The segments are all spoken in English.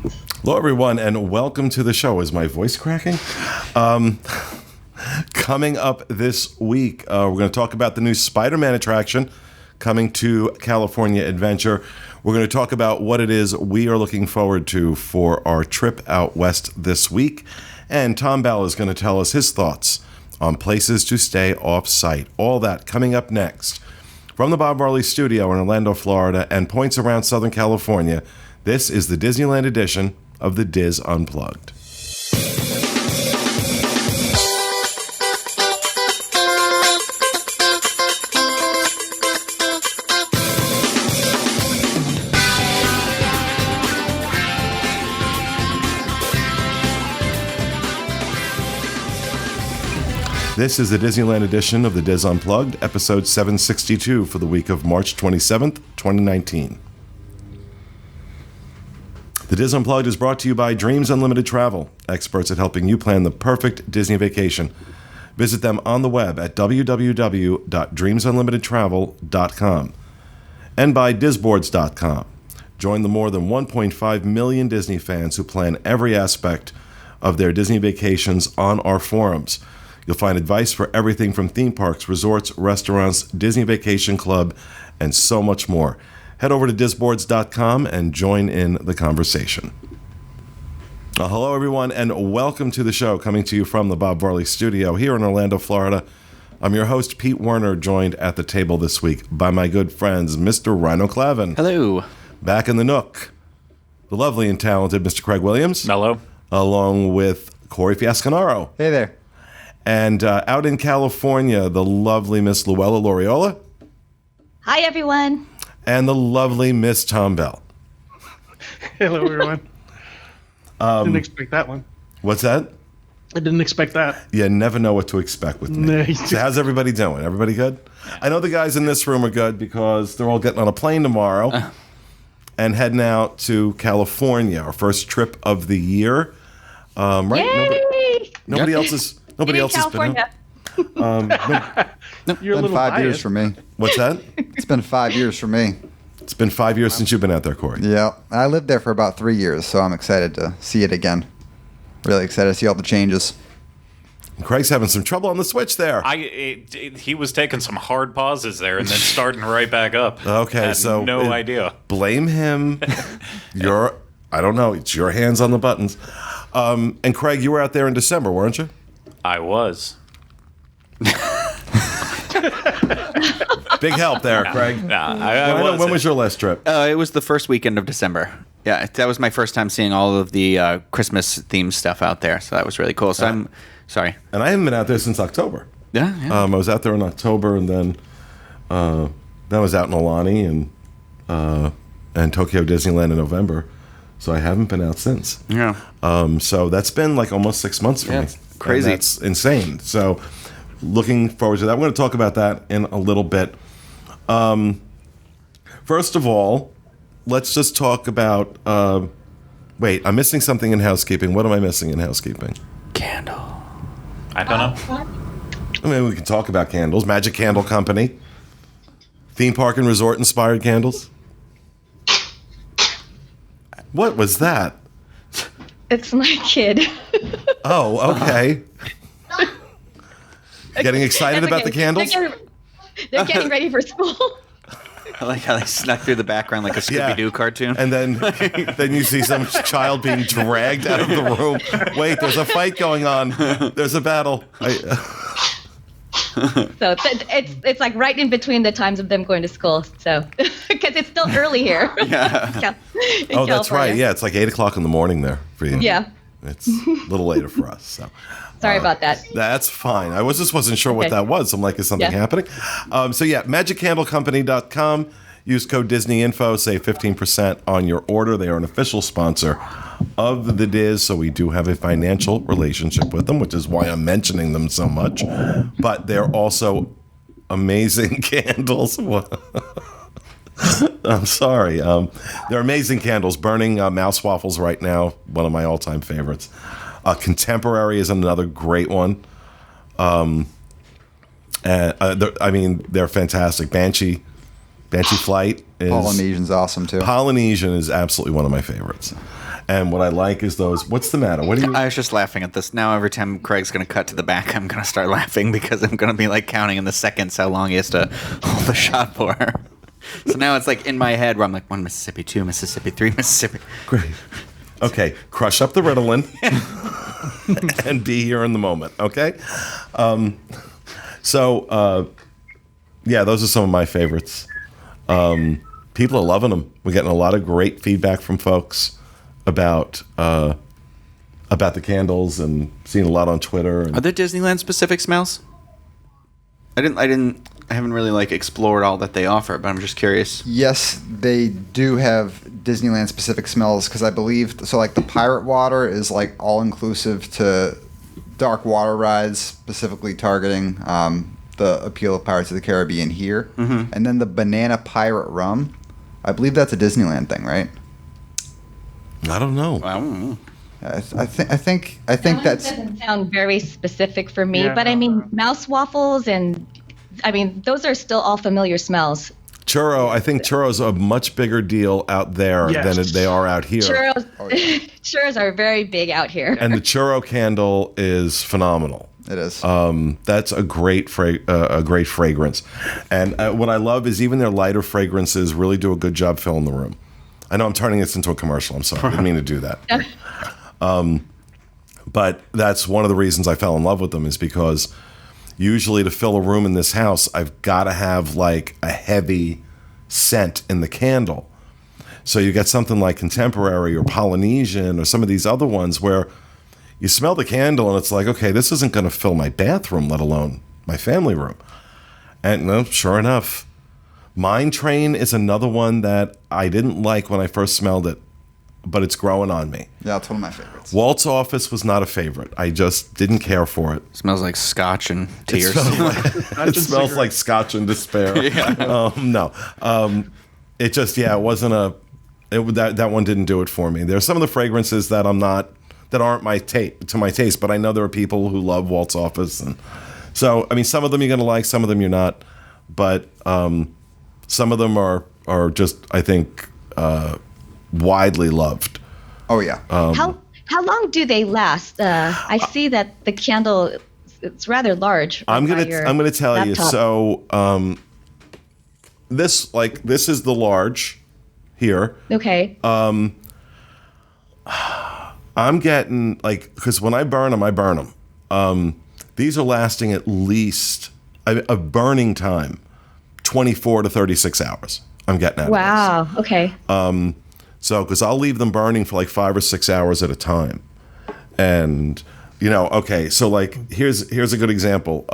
Hello, everyone, and welcome to the show. Is my voice cracking? Coming up this week, we're going to talk about the new Spider-Man attraction coming to California Adventure. We're going to talk about what it is we are looking forward to for our trip out west this week. And Tom Bell is going to tell us his thoughts on places to stay off-site. All that coming up next. From the Bob Marley Studio in Orlando, Florida, and points around Southern California, this is the Disneyland edition of the Diz Unplugged. This is the Disneyland edition of the Diz Unplugged, episode 762 for the week of March 27th, 2019. The Diz Unplugged is brought to you by Dreams Unlimited Travel, experts at helping you plan the perfect Disney vacation. Visit them on the web at www.dreamsunlimitedtravel.com and by Dizboards.com. Join the more than 1.5 million Disney fans who plan every aspect of their Disney vacations on our forums. You'll find advice for everything from theme parks, resorts, restaurants, Disney Vacation Club, and so much more. Head over to Dizboards.com and join in the conversation. Hello, everyone, and welcome to the show, coming to you from the Bob Varley Studio here in Orlando, Florida. I'm your host, Pete Werner, joined at the table this week by my good friends, Mr. Rhino Clavin. Hello. Back in the Nook, the lovely and talented Mr. Craig Williams. Hello. Along with Corey Fiasconaro. Hey there. And out in California, the lovely Miss Luella Loriola. Hi, everyone. And the lovely Miss Tom Bell. Hello, everyone. Didn't expect that one. What's that? I didn't expect that. You never know what to expect with me. Nice. So how's everybody doing? Everybody good? I know the guys in this room are good because they're all getting on a plane tomorrow and heading out to California, our first trip of the year. Right? Yay! Nobody else is. Nobody else has been out. You're It's been 5 years for me. What's that? It's been 5 years for me. It's been 5 years since you've been out there, Corey. Yeah, I lived there for about 3 years, so I'm excited to see it again. Really excited to see all the changes. Craig's having some trouble on the Switch there. He was taking some hard pauses there and then starting right back up. Okay, so no idea. Blame him. I don't know. It's your hands on the buttons. And Craig, you were out there in December, weren't you? I was. Big help there, Craig. When was your last trip? It was the first weekend of December. Yeah, that was my first time seeing all of the Christmas-themed stuff out there, so that was really cool. So I'm sorry. And I haven't been out there since October. Yeah. I was out there in October, and then I was out in Alani and Tokyo Disneyland in November. So I haven't been out since. Yeah. So that's been like almost 6 months for me. Crazy. And that's insane. So looking forward to that. We're going to talk about that in a little bit. First of all, let's just talk about... wait, I'm missing something in housekeeping. What am I missing in housekeeping? Candle. I don't know. I mean, we can talk about candles. Magic Candle Company. Theme park and resort inspired candles. What was that? It's my kid. Oh, okay. Getting excited about the candles? They're getting ready for school. I like how they snuck through the background like a Scooby-Doo cartoon. And then you see some child being dragged out of the room. Wait, there's a fight going on. There's a battle. So it's like right in between the times of them going to school. So because it's still early here. Yeah. Oh, that's right. Yeah, it's like 8 o'clock in the morning there for you. Yeah. It's a little later for us. So. Sorry about that. That's fine. I just wasn't sure what that was. I'm like, is something happening? So yeah, MagicCandleCompany.com. Use code DisneyInfo. Save 15% on your order. They are an official sponsor of the Diz, so we do have a financial relationship with them, which is why I'm mentioning them so much. But they're also amazing candles. I'm sorry. They're amazing candles. Burning Mouse Waffles right now, one of my all-time favorites. Contemporary is another great one. And they're fantastic. Banshee Flight is Polynesian's awesome too. Polynesian is absolutely one of my favorites. And what I like is those. What's the matter? What do you? I was just laughing at this. Now every time Craig's going to cut to the back, I'm going to start laughing because I'm going to be like counting in the seconds how long he has to hold the shot for. So now it's like in my head where I'm like 1 Mississippi, 2 Mississippi, 3 Mississippi. Great. Okay, crush up the Ritalin and be here in the moment. Okay. Yeah, those are some of my favorites. People are loving them. We're getting a lot of great feedback from folks about the candles, and seeing a lot on Twitter. Are there Disneyland specific smells? I haven't really like explored all that they offer, but I'm just curious. Yes, they do have Disneyland specific smells because I believe so. Like the pirate water is like all inclusive to dark water rides, specifically targeting the appeal of Pirates of the Caribbean here. Mm-hmm. And then the banana pirate rum, I believe that's a Disneyland thing, right? I don't know. I don't know. I think That that's doesn't sound very specific for me, Yeah, but I no, mean, no. mouse waffles and, I mean, those are still all familiar smells. Churro, I think churros are a much bigger deal out there Yes. than they are out here. Churros, Oh, yeah. churros are very big out here. And the churro candle is phenomenal. it is. That's a great fragrance. And what I love is even their lighter fragrances really do a good job filling the room. I know I'm turning this into a commercial. I'm sorry. I didn't mean to do that. But that's one of the reasons I fell in love with them, is because usually to fill a room in this house, I've got to have like a heavy scent in the candle. So you get something like Contemporary or Polynesian or some of these other ones where you smell the candle and it's like, okay, this isn't going to fill my bathroom, let alone my family room. And no, sure enough, Mine Train is another one that I didn't like when I first smelled it, but it's growing on me. Yeah, it's one of my favorites. Walt's Office was not a favorite. I just didn't care for it. Smells like scotch and tears. It smells like scotch and despair. No. It just, it wasn't that one didn't do it for me. There's some of the fragrances that aren't to my taste, but I know there are people who love Walt's Office. And so, I mean, some of them you're going to like, some of them you're not. But some of them are just, I think, widely loved. Oh yeah. How long do they last? I see that the candle, it's rather large. I'm gonna tell you. So this is the large here. Okay. I'm getting because when I burn them, these are lasting at least a burning time, 24 to 36 hours. I'm getting out of this. Wow. Okay. So, because I'll leave them burning for like 5 or 6 hours at a time. And, okay, so here's a good example.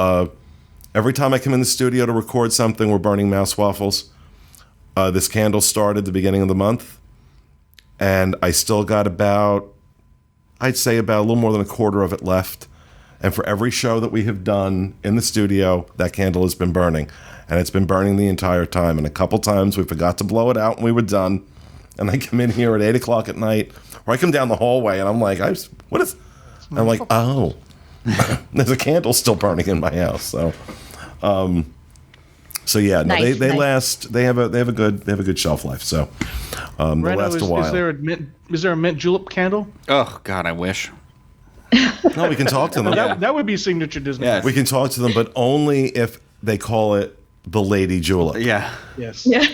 Every time I come in the studio to record something, we're burning mouse waffles. This candle started the beginning of the month. And I still got I'd say about a little more than a quarter of it left. And for every show that we have done in the studio, that candle has been burning. And it's been burning the entire time. And a couple times we forgot to blow it out when we were done. And I come in here at 8 o'clock at night, or I come down the hallway, and I'm like, what is? And I'm like, oh, there's a candle still burning in my house. So, yeah, no, Nice, they nice. last. They have a good shelf life. So, they Reno, last a while. Is there a mint julep candle? Oh God, I wish. No, we can talk to them. That would be signature Disney. Yeah. We can talk to them, but only if they call it the Lady Julep. Yeah. Yes. Yeah.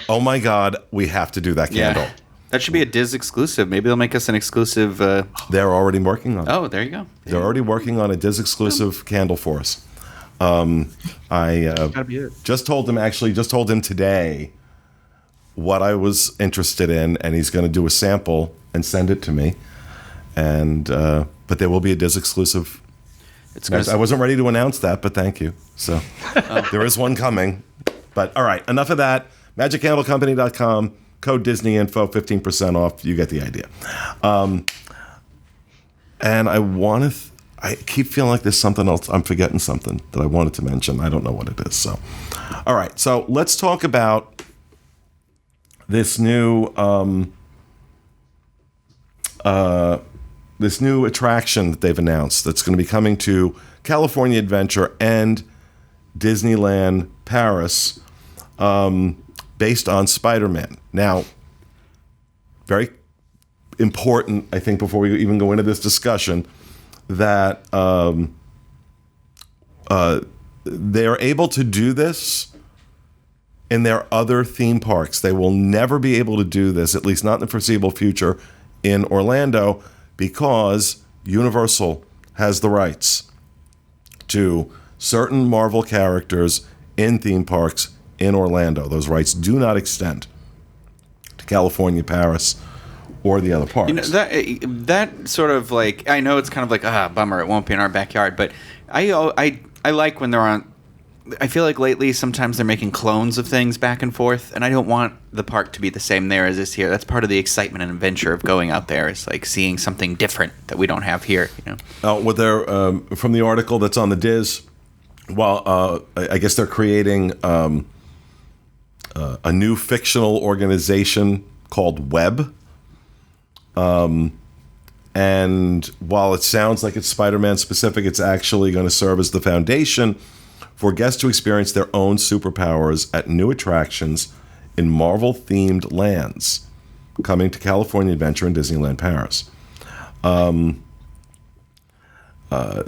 Oh my God, we have to do that candle. Yeah. That should be a Diz exclusive. Maybe they'll make us an exclusive. They're already working on it. Oh, there you go. They're already working on a Diz exclusive candle for us. I Gotta be it. just told him today what I was interested in, and he's going to do a sample and send it to me. And but there will be a Diz exclusive. It's I wasn't ready to announce that, but thank you. So there is one coming. But all right, enough of that. MagicCandleCompany.com, code DisneyInfo, 15% off. You get the idea. And I keep feeling like there's something else. I'm forgetting something that I wanted to mention. I don't know what it is. So, all right. So let's talk about this new attraction that they've announced that's going to be coming to California Adventure and Disneyland Paris. based on Spider-Man. Now, very important, I think, before we even go into this discussion, that they're able to do this in their other theme parks. They will never be able to do this, at least not in the foreseeable future, in Orlando, because Universal has the rights to certain Marvel characters in theme parks in Orlando. Those rights do not extend to California, Paris, or the other parks. You know, that sort of like, I know it's kind of like, bummer, it won't be in our backyard, but I like when they're on. I feel like lately sometimes they're making clones of things back and forth, and I don't want the park to be the same there as this here. That's part of the excitement and adventure of going out there, is like seeing something different that we don't have here. You know, what they're from the article that's on the Diz. Well, I guess they're creating a new fictional organization called Web. And while it sounds like it's Spider-Man specific, it's actually going to serve as the foundation for guests to experience their own superpowers at new attractions in Marvel-themed lands coming to California Adventure and Disneyland Paris. On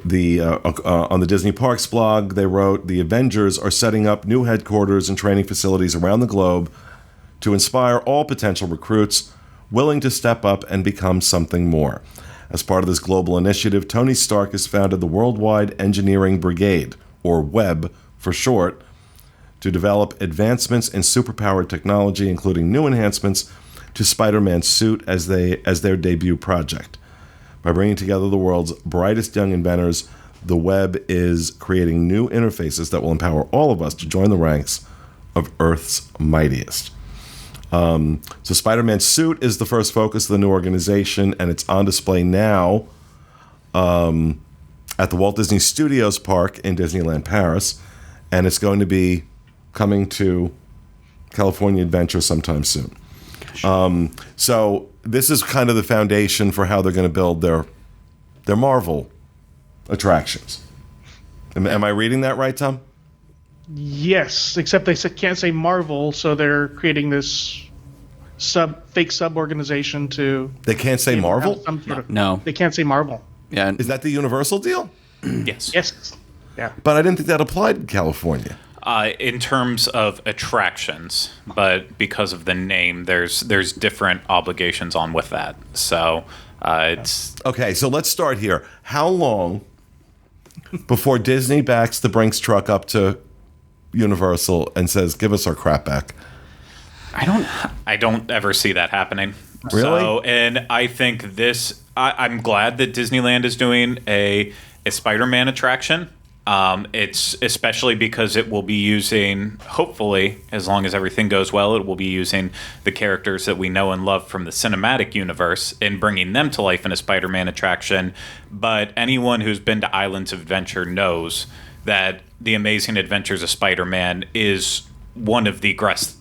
the Disney Parks blog, they wrote, the Avengers are setting up new headquarters and training facilities around the globe to inspire all potential recruits willing to step up and become something more. As part of this global initiative, Tony Stark has founded the Worldwide Engineering Brigade, or WEB for short, to develop advancements in superpowered technology, including new enhancements to Spider-Man's suit as their debut project. By bringing together the world's brightest young inventors, the Web is creating new interfaces that will empower all of us to join the ranks of Earth's mightiest. So Spider-Man's suit is the first focus of the new organization, and it's on display now at the Walt Disney Studios Park in Disneyland Paris, and it's going to be coming to California Adventure sometime soon. So this is kind of the foundation for how they're going to build their Marvel attractions. Am I reading that right, Tom? Yes, except they can't say Marvel, so they're creating this fake sub-organization to... They can't say Marvel? No. They can't say Marvel. Yeah. Is that the Universal deal? Yes. Yes. Yeah. But I didn't think that applied in California. In terms of attractions, but because of the name, there's different obligations on with that. So it's... Okay, so let's start here. How long before Disney backs the Brinks truck up to Universal and says, give us our crap back? I don't ever see that happening. Really? So, and I think this, I'm glad that Disneyland is doing a Spider-Man attraction. It's especially because it will be using, hopefully, as long as everything goes well, it will be using the characters that we know and love from the cinematic universe and bringing them to life in a Spider-Man attraction. But anyone who's been to Islands of Adventure knows that The Amazing Adventures of Spider-Man is one of the greatest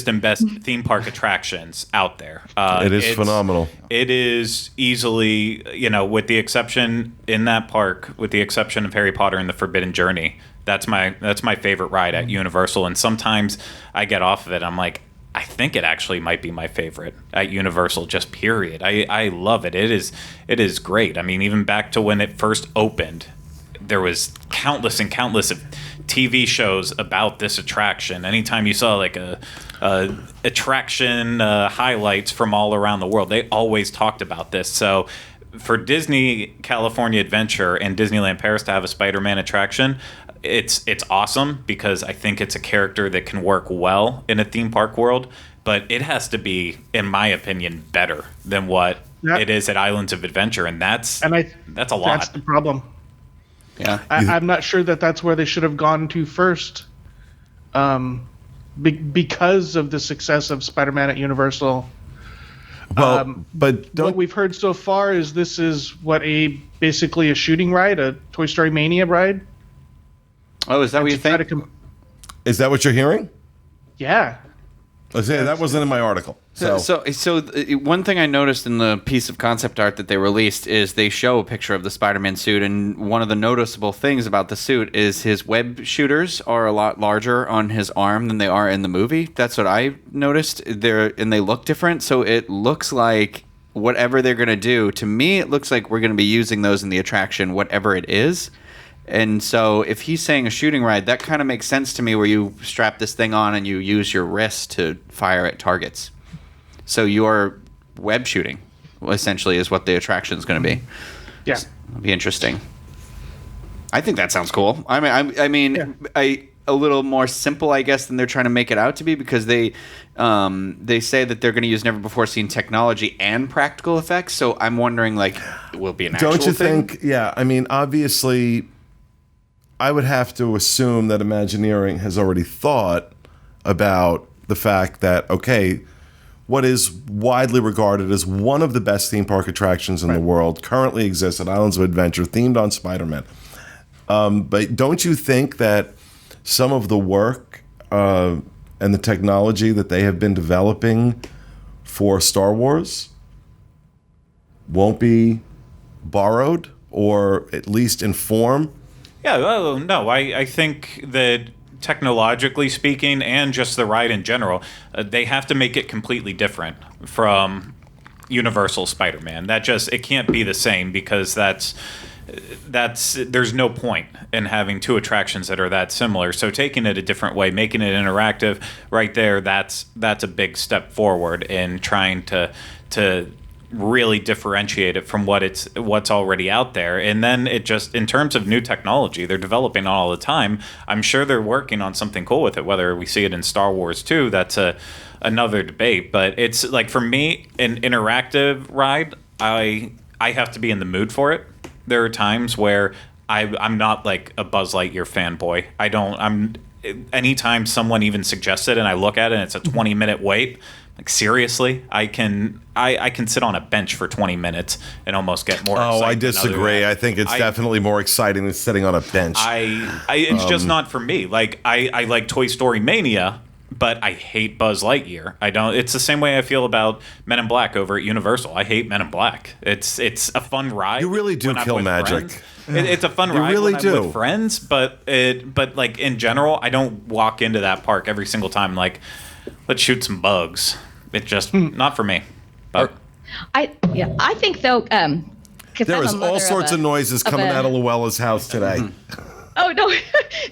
and best theme park attractions out there. It is phenomenal. It is easily, with the exception in that park, with the exception of Harry Potter and the Forbidden Journey, that's my favorite ride at Universal. And sometimes I get off of it, I'm like, I think it actually might be my favorite at Universal, just period. I love it. It is great. I mean, even back to when it first opened, there was countless and countless of TV shows about this attraction. Anytime you saw like a attraction highlights from all around the world, they always talked about this. So for Disney California Adventure and Disneyland Paris to have a Spider-Man attraction, it's awesome, because I think it's a character that can work well in a theme park world, but it has to be, in my opinion, better than what it is at Islands of Adventure, and that's a lot. That's the problem. Yeah. I'm not sure that's where they should have gone to first, because of the success of Spider-Man at Universal. Well, but what we've heard so far is this is basically a shooting ride, a Toy Story Mania ride. Oh, is that what you think? Is that what you're hearing? Yeah. That wasn't in my article. So One thing I noticed in the piece of concept art that they released is they show a picture of the Spider-Man suit, and one of the noticeable things about the suit is his web shooters are a lot larger on his arm than they are in the movie. That's what I noticed. They look different, so it looks like whatever they're going to do, to me, it looks like we're going to be using those in the attraction, whatever it is. And so if he's saying a shooting ride, that kind of makes sense to me, where you strap this thing on and you use your wrist to fire at targets. So you're web shooting, essentially, is what the attraction is going to be. Yeah. It'll be interesting. I think that sounds cool. I mean, a little more simple, I guess, than they're trying to make it out to be, because they say that they're going to use never-before-seen technology and practical effects. So I'm wondering, like, will it be an actual thing? Don't you think? Yeah, I mean, obviously, I would have to assume that Imagineering has already thought about the fact that, okay, what is widely regarded as one of the best theme park attractions in the world currently exists at Islands of Adventure, themed on Spider-Man. But don't you think that some of the work and the technology that they have been developing for Star Wars won't be borrowed, or at least in form? Yeah, well, no, I think that technologically speaking, and just the ride in general, they have to make it completely different from Universal Spider-Man. It can't be the same, because there's no point in having two attractions that are that similar. So taking it a different way, making it interactive, right there, that's a big step forward in trying to really differentiate it from what's already out there. And then it just, in terms of new technology, they're developing all the time. I'm sure they're working on something cool with it. Whether we see it in Star Wars 2, that's another debate. But it's like, for me, an interactive ride, I have to be in the mood for it. There are times where I'm not like a Buzz Lightyear fanboy. Anytime someone even suggests it and I look at it and it's a 20-minute wait, like, seriously, I can sit on a bench for 20 minutes and almost get more excited. I disagree. I think it's definitely more exciting than sitting on a bench. It's just not for me. Like, I like Toy Story Mania, but I hate Buzz Lightyear. I don't. It's the same way I feel about Men in Black over at Universal. I hate Men in Black. It's a fun ride. You really do kill magic. It's a fun ride really when I'm with friends, but like, in general, I don't walk into that park every single time like, let's shoot some bugs. It's just not for me. But I think though, because there was all sorts of noises coming out of Luella's house today. Oh no,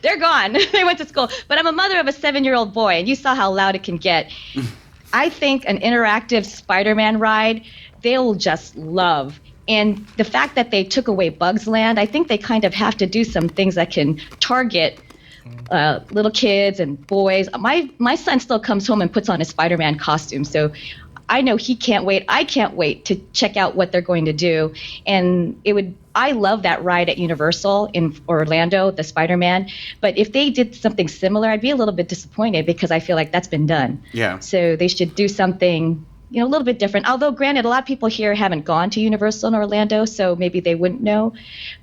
they're gone. They went to school. But I'm a mother of a 7-year-old boy, and you saw how loud it can get. I think an interactive Spider-Man ride, they'll just love. And the fact that they took away Bugs Land, I think they kind of have to do some things that can target little kids and boys. My son still comes home and puts on his Spider-Man costume, so I know he can't wait. I can't wait to check out what they're going to do. And I love that ride at Universal in Orlando, the Spider-Man. But if they did something similar, I'd be a little bit disappointed, because I feel like that's been done. Yeah. So they should do something, a little bit different. Although, granted, a lot of people here haven't gone to Universal in Orlando, so maybe they wouldn't know.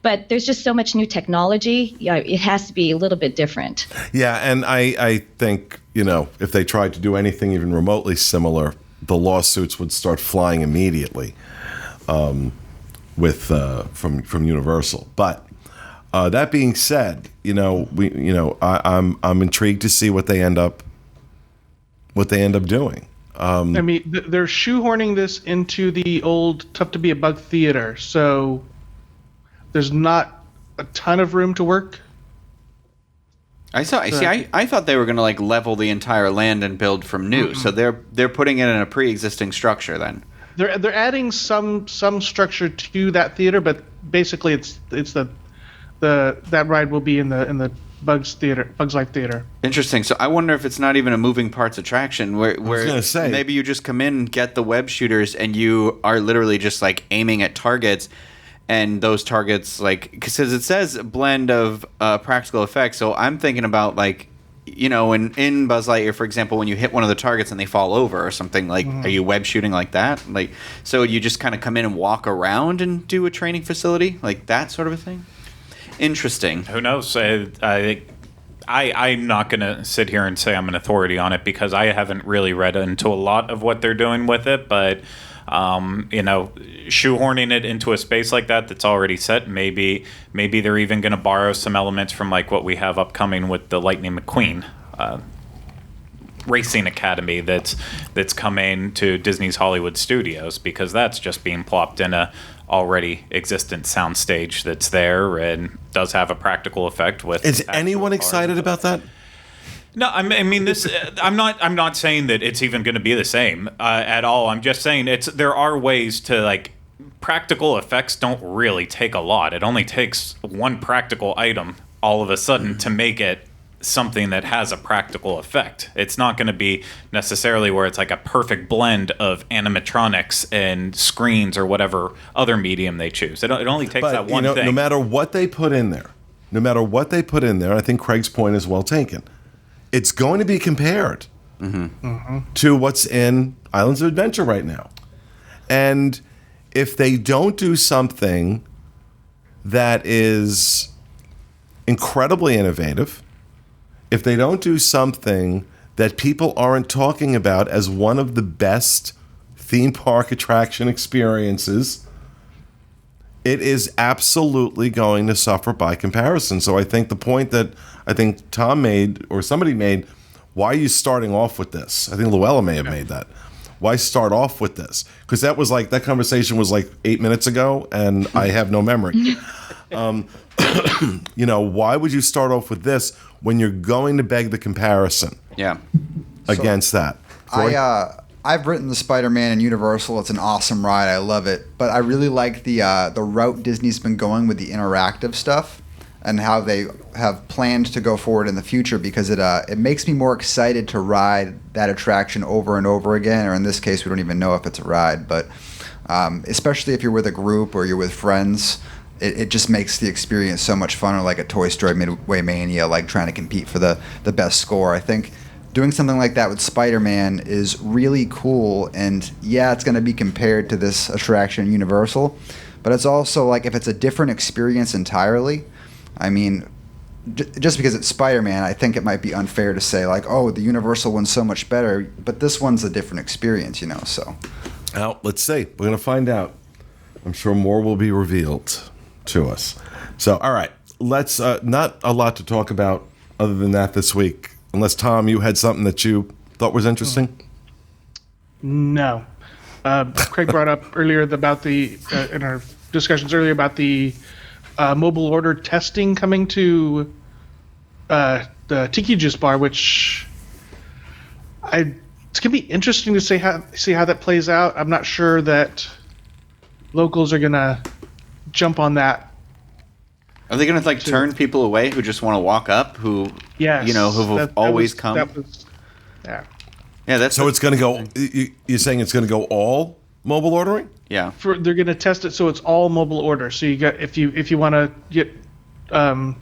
But there's just so much new technology. Yeah, it has to be a little bit different. Yeah, and I think, if they tried to do anything even remotely similar, the lawsuits would start flying immediately from Universal. But that being said, I'm intrigued to see what they end up doing. I mean, they're shoehorning this into the old Tough to Be a Bug Theater, so there's not a ton of room to work. I thought they were going to like level the entire land and build from new. So they're putting it in a pre-existing structure then. They're adding some structure to that theater, but basically it's that ride will be in the Bugs Life Theater. Interesting. So I wonder if it's not even a moving parts attraction where maybe you just come in, get the web shooters, and you are literally just like aiming at targets. And those targets, like, because it says a blend of practical effects. So I'm thinking about, like, in Buzz Lightyear, for example, when you hit one of the targets and they fall over or something, like, are you web shooting like that? Like, so you just kind of come in and walk around and do a training facility, like that sort of a thing? Interesting. Who knows? I'm not going to sit here and say I'm an authority on it because I haven't really read into a lot of what they're doing with it. But, shoehorning it into a space like that's already set, maybe they're even going to borrow some elements from like what we have upcoming with the Lightning McQueen racing academy that's coming to Disney's Hollywood Studios, because that's just being plopped in a already existent soundstage that's there and does have a practical effect with. Is anyone excited about that? No, I mean this. I'm not saying that it's even going to be the same at all. I'm just saying there are ways to like. Practical effects don't really take a lot. It only takes one practical item all of a sudden to make it something that has a practical effect. It's not going to be necessarily where it's like a perfect blend of animatronics and screens or whatever other medium they choose. It only takes that one thing. No matter what they put in there, I think Craig's point is well taken. It's going to be compared to what's in Islands of Adventure right now. And if they don't do something that is incredibly innovative, if they don't do something that people aren't talking about as one of the best theme park attraction experiences, it is absolutely going to suffer by comparison. So I think the point that I think Tom made, or somebody made, why are you starting off with this? I think Luella may have made that. Why start off with this? Because that conversation was like 8 minutes ago, and I have no memory. Why would you start off with this when you're going to beg the comparison? Yeah. Against that. Corey? I've written the Spider-Man in Universal. It's an awesome ride. I love it. But I really like the route Disney's been going with the interactive stuff and how they have planned to go forward in the future, because it makes me more excited to ride that attraction over and over again, or in this case, we don't even know if it's a ride, but especially if you're with a group or you're with friends, it just makes the experience so much funner, like a Toy Story Midway Mania, like trying to compete for the best score. I think doing something like that with Spider-Man is really cool, and yeah, it's going to be compared to this attraction in Universal, but it's also like if it's a different experience entirely, I mean, just because it's Spider-Man, I think it might be unfair to say, like, oh, the Universal one's so much better, but this one's a different experience, so. Well, let's see. We're going to find out. I'm sure more will be revealed to us. So, all right. Let's, not a lot to talk about other than that this week, unless, Tom, you had something that you thought was interesting? No. Craig brought up earlier about in our discussions earlier about the mobile order testing coming to the Tiki Juice Bar, which it's gonna be interesting to see how that plays out. I'm not sure that locals are gonna jump on that. Are they gonna turn people away who just want to walk up? Who've always come? Yeah. Yeah, that's so. It's gonna go. You're saying it's gonna go all mobile ordering? Yeah. They're going to test it so it's all mobile order. So you got if you want to get a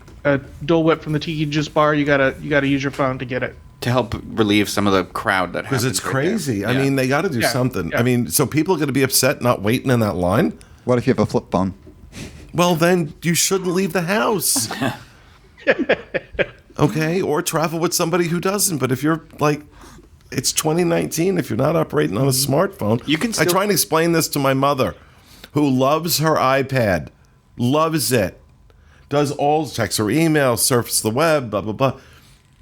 Dole Whip from the Tiki Juice Bar, you gotta use your phone to get it. To help relieve some of the crowd that happens. Because it's crazy. Right. I mean, they got to do something. Yeah. I mean, so people are going to be upset not waiting in that line? What if you have a flip phone? Well, then you shouldn't leave the house. Okay? Or travel with somebody who doesn't. But if you're like... It's 2019. If you're not operating on a smartphone, you can. I try and explain this to my mother, who loves her iPad, loves it, checks her email, surfs the web, blah blah blah.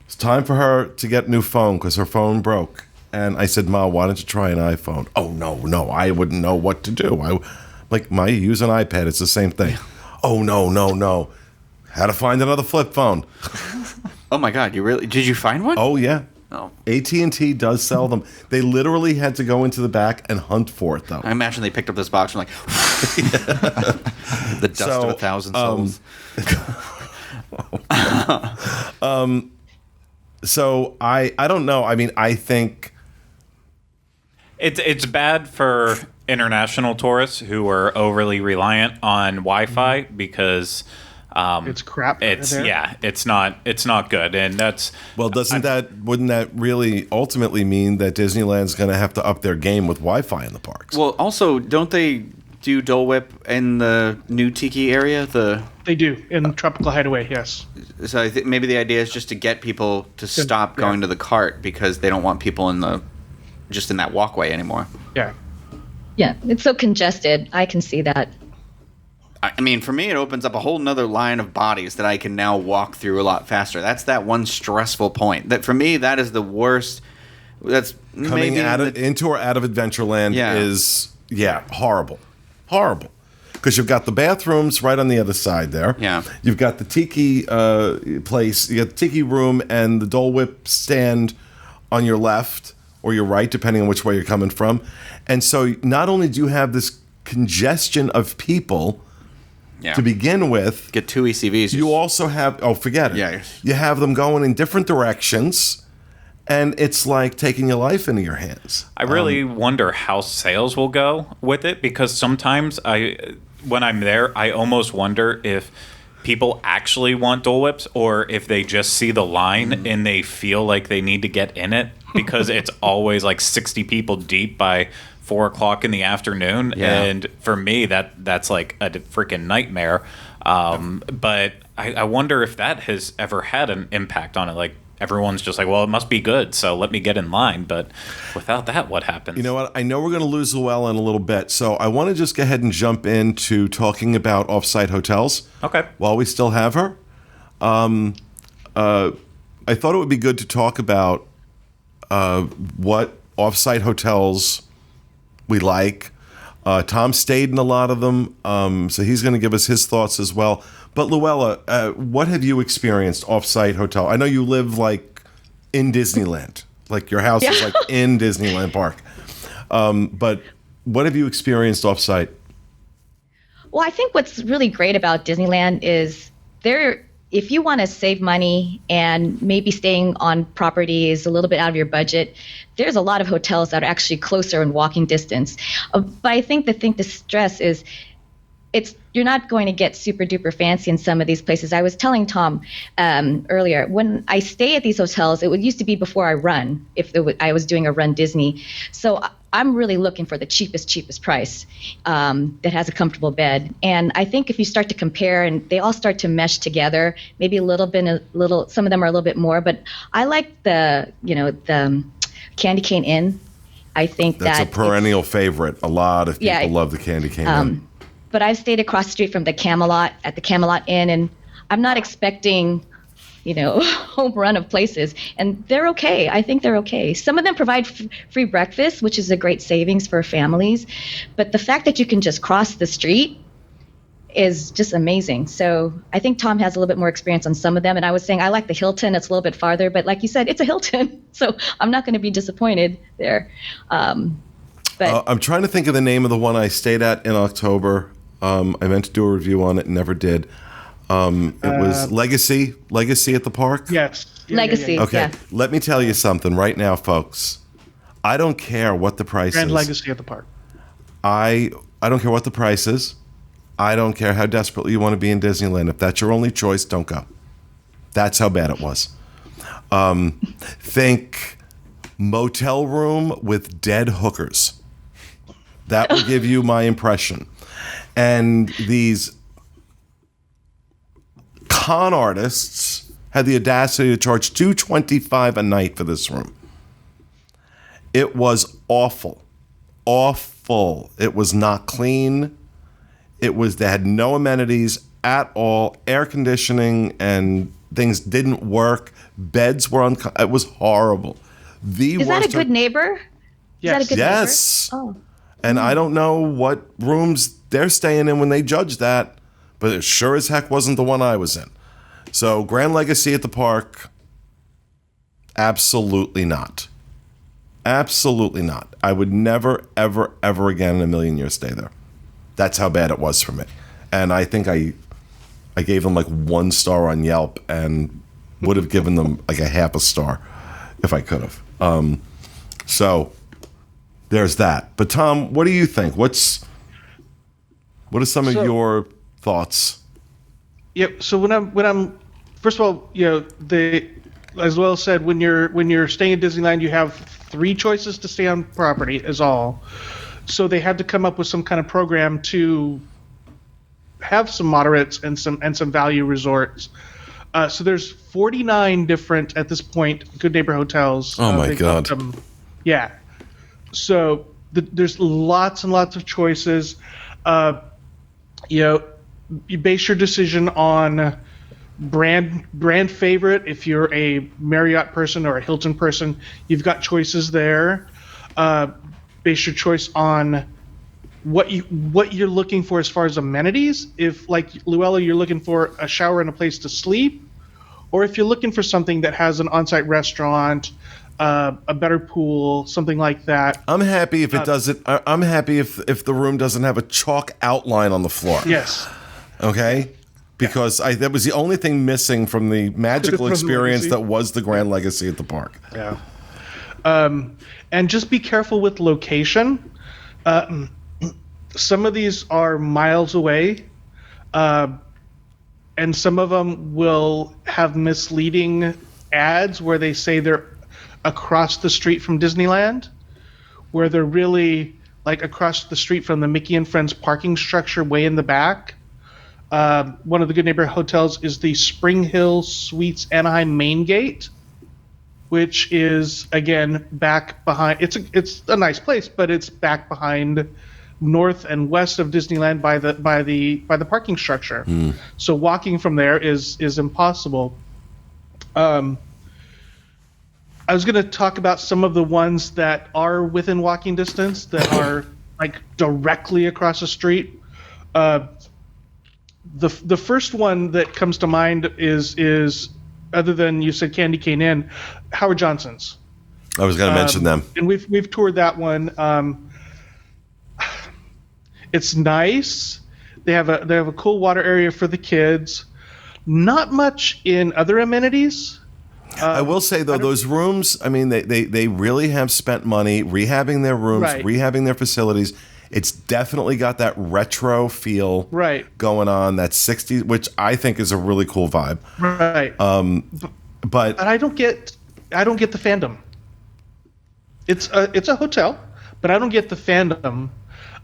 It's time for her to get a new phone because her phone broke. And I said, Ma, why don't you try an iPhone? Oh no, I wouldn't know what to do. Ma, you use an iPad. It's the same thing. Oh no. Had to find another flip phone. Oh my God, did you find one? Oh yeah. Oh. AT&T does sell them. They literally had to go into the back and hunt for it, though. I imagine they picked up this box and the dust of 1,000 souls. So I don't know. I mean, I think it's bad for international tourists who are overly reliant on Wi-Fi because it's crap. It's not good, and that's wouldn't that really ultimately mean that Disneyland's going to have to up their game with Wi-Fi in the parks? Well, also, don't they do Dole Whip in the new Tiki area? They do in Tropical Hideaway, yes. So I think maybe the idea is just to get people to stop going to the cart because they don't want people in that walkway anymore. Yeah. Yeah, it's so congested. I can see that. I mean, for me, it opens up a whole nother line of bodies that I can now walk through a lot faster. That's that one stressful point. That for me, that is the worst. That's Coming maybe into or out of Adventureland Yeah. is horrible. Because you've got the bathrooms right on the other side there. Yeah. You've got the tiki place, you got the tiki room and the Dole Whip stand on your left or your right, depending on which way you're coming from. And so not only do you have this congestion of people to begin with, get 2 ECVs. you also have, forget it. Yeah. You have them going in different directions. And it's like taking your life into your hands. I really wonder how sales will go with it, because sometimes when I'm there, I almost wonder if people actually want Dole Whips or if they just see the line and they feel like they need to get in it because it's always like 60 people deep by 4 o'clock in the afternoon. Yeah. And for me, that's like a freaking nightmare. But I wonder if that has ever had an impact on it. Like, everyone's just like, well, it must be good, so let me get in line. But without that, what happens? You know what? I know we're going to lose Llewellyn in a little bit, so I want to just go ahead and jump into talking about off-site hotels. Okay. While we still have her. I thought it would be good to talk about what off-site hotels we like. Tom stayed in a lot of them, so he's going to give us his thoughts as well. But Luella, what have you experienced off-site hotel? I know you live like in Disneyland, like your house is like in Disneyland Park. But what have you experienced off-site? Well, I think what's really great about Disneyland is if you want to save money and maybe staying on property is a little bit out of your budget, there's a lot of hotels that are actually closer in walking distance. But I think the thing to stress is you're not going to get super duper fancy in some of these places. I was telling Tom earlier, when I stay at these hotels, it used to be before I run, I was doing a Run Disney. So I'm really looking for the cheapest price that has a comfortable bed. And I think if you start to compare and they all start to mesh together, maybe some of them are a little bit more, but I like the Candy Cane Inn. I think that's a perennial favorite. A lot of people love the Candy Cane Inn. But I've stayed across the street from at the Camelot Inn, and I'm not expecting, a home run of places. And they're okay. I think they're okay. Some of them provide free breakfast, which is a great savings for families. But the fact that you can just cross the street is just amazing. So I think Tom has a little bit more experience on some of them. And I was saying I like the Hilton. It's a little bit farther. But like you said, it's a Hilton. So I'm not going to be disappointed there. But I'm trying to think of the name of the one I stayed at in October. I meant to do a review on it and never did. It was Legacy at the park? Yes. Legacy. Okay, let me tell you something right now, folks. I don't care what the price Grand is. Legacy at the park. I don't care what the price is. I don't care how desperately you want to be in Disneyland. If that's your only choice, don't go. That's how bad it was. Think motel room with dead hookers. That will give you my impression. And these con artists had the audacity to charge $225 a night for this room. It was awful. It was not clean. They had no amenities at all. Air conditioning and things didn't work. Beds were it was horrible. Is that a good neighbor? Yes. Is that a good Yes. neighbor? Oh. And I don't know what rooms they're staying in when they judge that, but it sure as heck wasn't the one I was in. So Grand Legacy at the park, absolutely not. Absolutely not. I would never, ever, ever again in a million years stay there. That's how bad it was for me. And I think I gave them like 1 star on Yelp and would have given them like a half a star if I could have. So there's that. But Tom, what do you think? What are some of your thoughts? Yep. So when I'm first of all, as well said, when you're staying at Disneyland, you have 3 choices to stay on property is all. So they had to come up with some kind of program to have some moderates and some value resorts. So there's 49 different at this point Good Neighbor hotels. Oh my God! Yeah. So there's lots and lots of choices. You base your decision on brand favorite. If you're a Marriott person or a Hilton person, you've got choices there. Base your choice on what you're looking for as far as amenities. If, like Luella, you're looking for a shower and a place to sleep, or if you're looking for something that has an on-site restaurant, a better pool, something like that. I'm happy if it doesn't. I'm happy if the room doesn't have a chalk outline on the floor. Yes. Okay. Because that was the only thing missing from the magical From experience Legacy. that was the Grand Legacy at the park. Yeah. And just be careful with location. Some of these are miles away, and some of them will have misleading ads where they say they're across the street from Disneyland, where they're really like across the street from the Mickey and Friends parking structure way in the back. One of the Good Neighbor hotels is the Spring Hill Suites Anaheim Main Gate, which is again back behind. It's a nice place, but it's back behind, north and west of Disneyland by the parking structure. So walking from there is impossible. I was going to talk about some of the ones that are within walking distance that are like directly across the street. The first one that comes to mind is other than you said Candy Cane Inn, Howard Johnson's. I was going to mention them. And we've toured that one. It's nice. They have a cool water area for the kids. Not much in other amenities. I will say though, those rooms. I mean, they really have spent money rehabbing their rooms, Right. rehabbing their facilities. It's definitely got that retro feel Right. going on. That 60s, which I think is a really cool vibe. Right. But And I don't get the fandom. It's a hotel, but I don't get the fandom,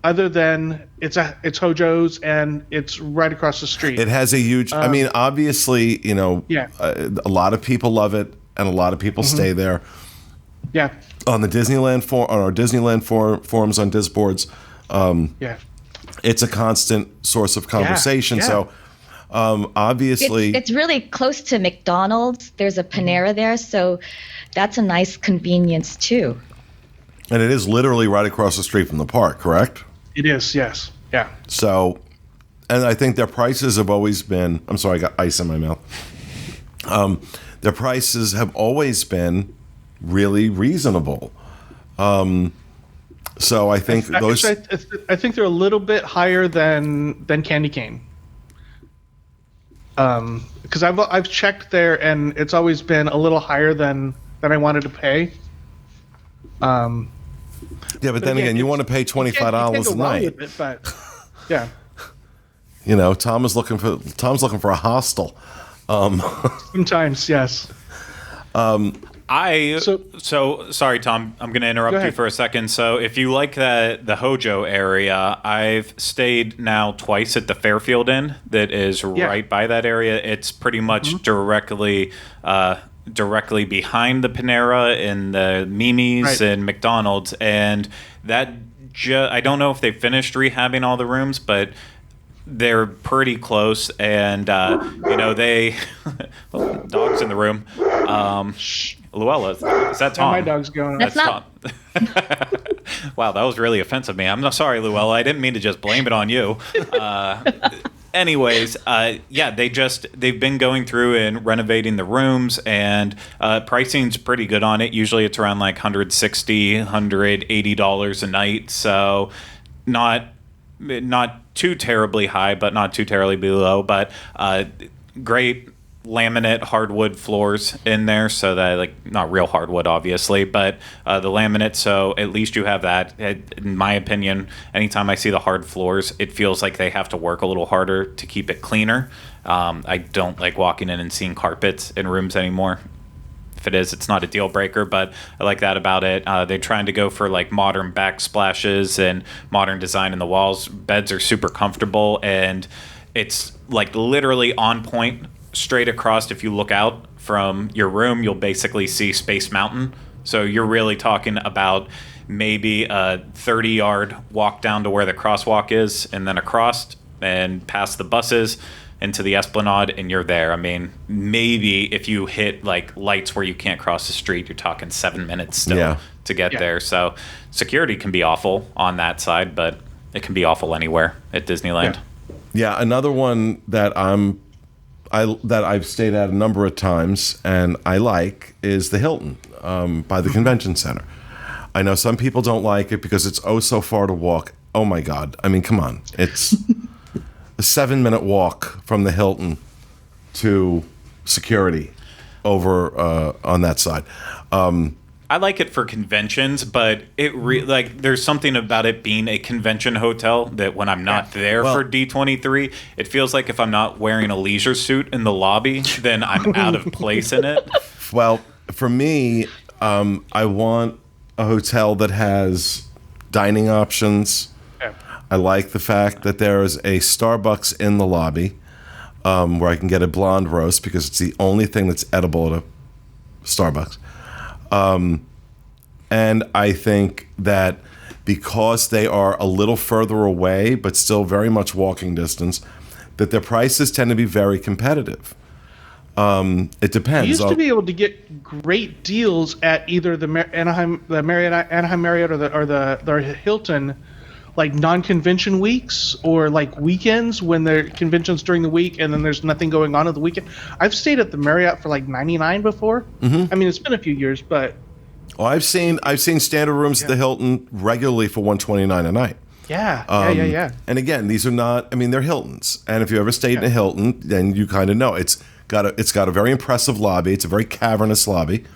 other than it's Hojo's and it's right across the street. it has a huge. I mean, obviously, Yeah. a lot of people love it, and a lot of people stay there. Yeah. On the Disneyland on our Disneyland forums on Disboards, Yeah. it's a constant source of conversation. yeah. So obviously, It's really close to McDonald's. There's a Panera there, so that's a nice convenience too. and it is literally right across the street from the park, correct? It is. Yes. Yeah. So, and I think their prices have always been. I'm sorry, I got ice in my mouth. Their prices have always been really reasonable. So I think those. Actually, I think they're a little bit higher than Candy Cane. Because I've checked there and it's always been a little higher than I wanted to pay. Yeah, but then again, you want to pay $25 a night. But yeah, Tom's looking for a hostel. sometimes yes. So sorry, Tom. I'm going to interrupt Go you ahead. for a second. So if you like the Hojo area, I've stayed now twice at the Fairfield Inn that is right by that area. It's pretty much directly behind the Panera and the Mimi's Right. and McDonald's, and that I don't know if they finished rehabbing all the rooms, but they're pretty close, and they dogs in the room. Luella, is that Tom? My dog's going on. That's not- Tom. Wow, that was really offensive to me. I'm not sorry, Luella. I didn't mean to just blame it on you. Anyways, they've been going through and renovating the rooms, and pricing's pretty good on it. Usually it's around like $160, $180 a night, so not too terribly high, but not too terribly below. But great laminate hardwood floors in there, so that not real hardwood obviously, but the laminate, so at least you have that. In my opinion, anytime I see the hard floors, it feels like they have to work a little harder to keep it cleaner. I don't like walking in and seeing carpets in rooms anymore. If it is, it's not a deal breaker, but I like that about it. They're trying to go for like modern backsplashes and modern design in the walls. Beds are super comfortable, and it's like literally on point straight across. If you look out from your room, you'll basically see Space Mountain. So you're really talking about maybe a 30-yard walk down to where the crosswalk is, and then across and past the buses into the Esplanade, and you're there. I mean, maybe if you hit like lights where you can't cross the street, you're talking 7 minutes still to get there. So security can be awful on that side, but it can be awful anywhere at Disneyland. Yeah, another one that I've stayed at a number of times and I like is the Hilton by the convention center. I know some people don't like it because it's so far to walk. Oh my God. I mean, come on. It's a 7-minute walk from the Hilton to security over on that side. I like it for conventions, but there's something about it being a convention hotel that when I'm not there for D23, it feels like if I'm not wearing a leisure suit in the lobby, then I'm out of place in it. Well, for me, I want a hotel that has dining options. Yeah. I like the fact that there is a Starbucks in the lobby where I can get a blonde roast because it's the only thing that's edible at a Starbucks. And I think that because they are a little further away, but still very much walking distance, that their prices tend to be very competitive. It depends. You used to be able to get great deals at either the Marriott or the Hilton, like non-convention weeks or like weekends when there are conventions during the week and then there's nothing going on at the weekend. I've stayed at the Marriott for like $99 before. Mm-hmm. I mean, it's been a few years, but I've seen standard rooms at the Hilton regularly for $129 a night. Yeah. And again, these are not. I mean, they're Hiltons, and if you ever stayed in a Hilton, then you kind of know it's got a very impressive lobby. It's a very cavernous lobby.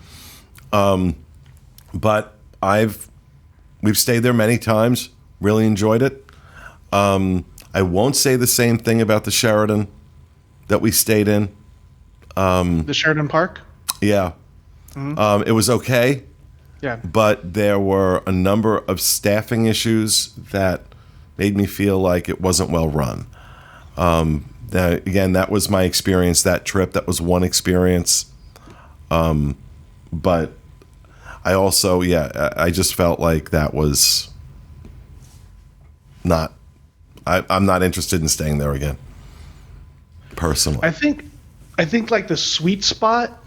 But we've stayed there many times. Really enjoyed it. I won't say the same thing about the Sheraton that we stayed in. The Sheraton Park. Yeah, it was okay. Yeah. But there were a number of staffing issues that made me feel like it wasn't well run. That was my experience that trip. That was one experience. But I also, I just felt like that was not, I'm not interested in staying there again, personally. I think like the sweet spot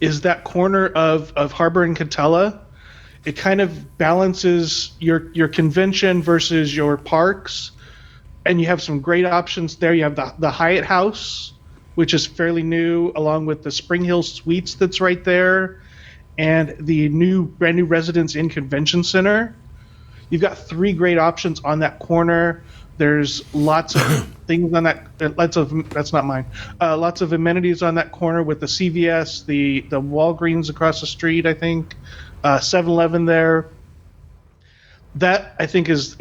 is that corner of Harbor and Catella. It kind of balances your convention versus your parks, and you have some great options there. You have the Hyatt House, which is fairly new, along with the Spring Hill Suites that's right there, and the brand new Residence Inn Convention Center. You've got 3 great options on that corner. There's lots of things on that. That's not mine. Lots of amenities on that corner with the CVS, the Walgreens across the street, I think. 7-Eleven there. That I think is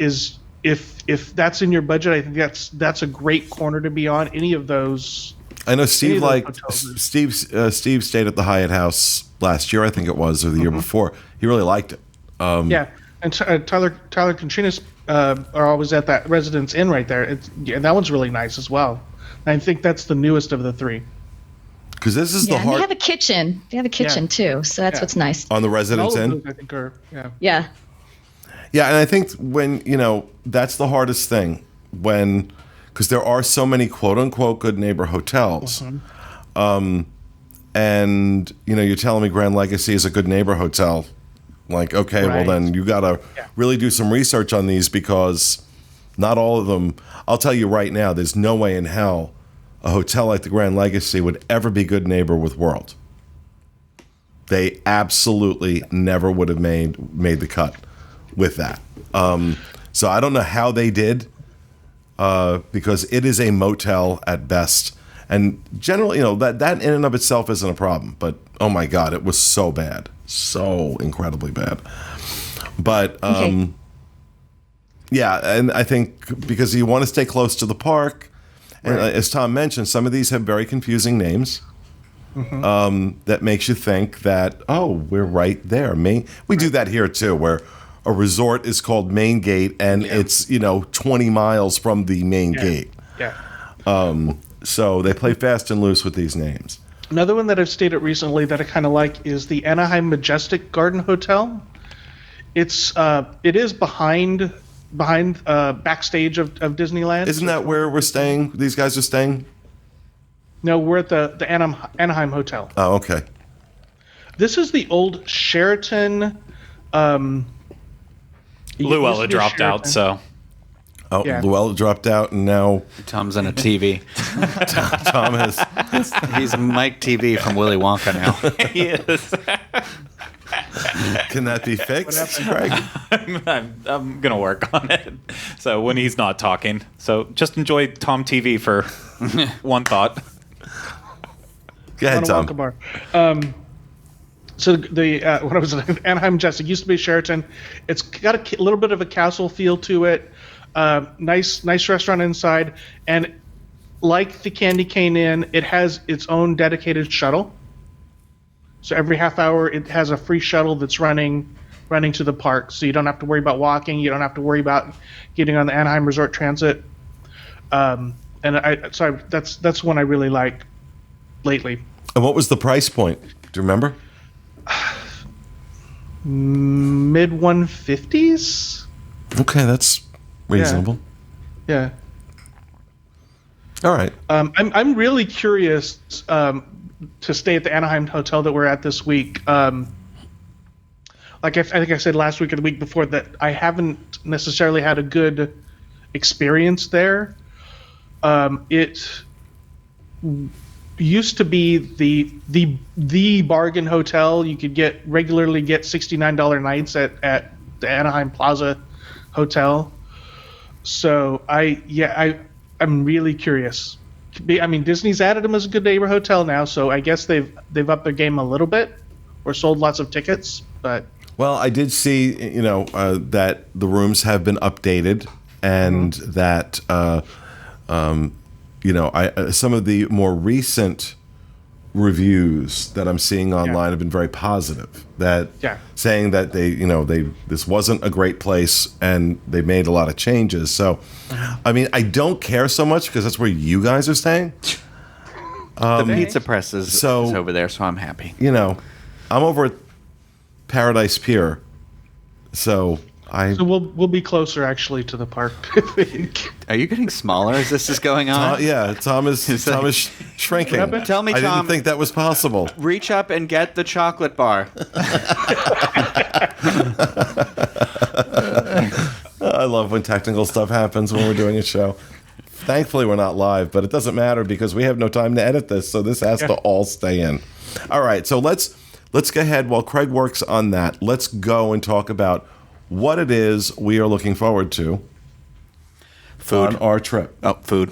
if that's in your budget, I think that's a great corner to be on. Any of those. I know Steve Steve stayed at the Hyatt House last year, I think it was, or the year before. He really liked it. Yeah, and Tyler Contreras are always at that Residence Inn right there. That one's really nice as well. I think that's the newest of the 3. Because this is the and hard. they have a kitchen. They have a kitchen too, so that's what's nice. On the Residence All of Inn? those, I think are Yeah. Yeah, and I think when, that's the hardest thing because there are so many quote unquote good neighbor hotels. And, you're telling me Grand Legacy is a good neighbor hotel. Like, okay, Right. well then you got to really do some research on these because not all of them, I'll tell you right now, there's no way in hell a hotel like the Grand Legacy would ever be good neighbor with World. They absolutely never would have made the cut with that. So I don't know how they did because it is a motel at best. And generally, that in and of itself isn't a problem. But, oh my God, it was so bad. So incredibly bad. But, yeah, and I think because you want to stay close to the park, and as Tom mentioned, some of these have very confusing names. that makes you think that, oh, we're right there. We do that here too, where a resort is called Main Gate and it's 20 miles from the main gate. Yeah. So they play fast and loose with these names. Another one that I've stayed at recently that I kind of like is the Anaheim Majestic Garden Hotel. It is behind backstage of Disneyland. Isn't that where we're staying? These guys are staying? No, we're at the Anaheim Hotel. Oh, okay. This is the old Sheraton. Luella dropped out, so Oh, Yeah. Luella dropped out, and now Tom's on a TV. Tom has. He's Mike TV from Willy Wonka now. he is. Can that be fixed, Craig? I'm gonna work on it. So when he's not talking, so just enjoy Tom TV for one thought. Go ahead, on a Tom. Wonka bar. So the when I was at Anaheim Majestic, used to be Sheraton. It's got a little bit of a castle feel to it. Nice restaurant inside, and like the Candy Cane Inn, it has its own dedicated shuttle. So every half hour, it has a free shuttle that's running to the park. So you don't have to worry about walking. You don't have to worry about getting on the Anaheim Resort Transit. That's one I really like lately. And what was the price point? Do you remember? Mid 150s. Okay, that's reasonable. Yeah. All right. I'm really curious to stay at the Anaheim hotel that we're at this week. Like I think I said last week or the week before that I haven't necessarily had a good experience there. It used to be the bargain hotel. You could regularly get $69 nights at the Anaheim Plaza Hotel. So I'm really curious. I mean, Disney's added them as a good neighbor hotel now, so I guess they've upped their game a little bit or sold lots of tickets. But Well, I did see, that the rooms have been updated, and that, some of the more recent reviews that I'm seeing online have been very positive. That saying that this wasn't a great place and they made a lot of changes. So, I mean, I don't care so much because that's where you guys are staying. The pizza press is over there, so I'm happy. I'm over at Paradise Pier, so we'll be closer actually to the park, I think. Are you getting smaller as this is going on? Tom is shrinking. Tell me, I Tom. didn't think that was possible. Reach up and get the chocolate bar. I love when technical stuff happens when we're doing a show. Thankfully, we're not live, but it doesn't matter because we have no time to edit this, so this has to all stay in. All right, so let's go ahead while Craig works on that. Let's go and talk about what it is we are looking forward to on our trip. Oh, food.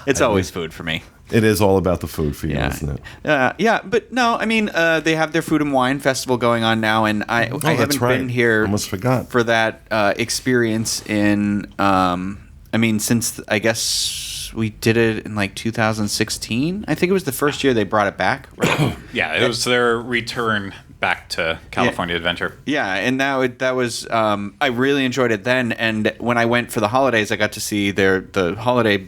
It's always food for me. It is all about the food for you, isn't it? But no, I mean, they have their Food and Wine Festival going on now, and I haven't been here almost forgot for that experience in, since I guess we did it in like 2016. I think it was the first year they brought it back. Right? Yeah, it was their return back to California Adventure. Yeah, and that was I really enjoyed it then. And when I went for the holidays, I got to see the holiday.